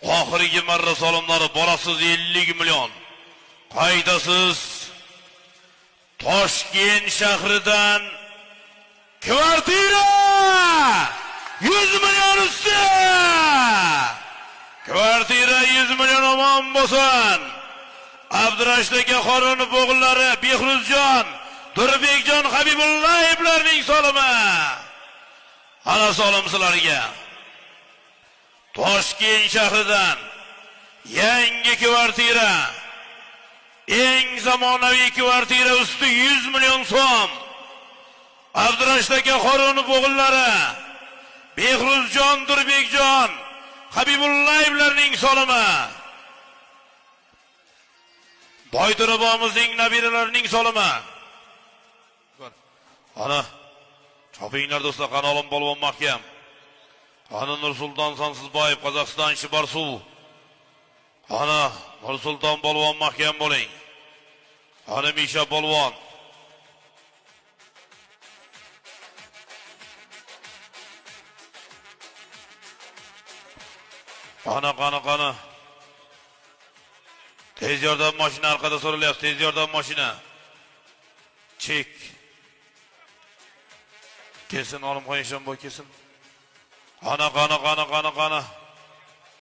Oxirgi marra solimlari bolasiz 50 million. Qaydasiz Toshkent shahridan kvartira 100 million usti. Kvartira 100 million omon bo'lsin. Abdurashidagi Qorun bo'g'illari Behruzjon, Durbekjon Habibullayevlarning solimi. Ana solim sizlarga. Toshkent shahridan yangi kvartira, eng zamonaviy kvartira usti 100 million so'm. Abdurashidagi Qorun bo'g'illari Behruzjon, Durbekjon Habibullayevlarning solimi. Boydirabomizning nabiralarining solimi. Ana chopinglar do'stlar, qanolim polvon mahkam. Ana Nursulton Sansizboyev, Qozog'iston Shibarsuv. Ana Nursulton polvon mahkam bo'ling. Ana Misha polvon. Qana. Tez yordam mashina orqada so'ralyapti. Tez yordam mashina. Chek. Kesin olim qo'yishim bo'y kesin. Qana.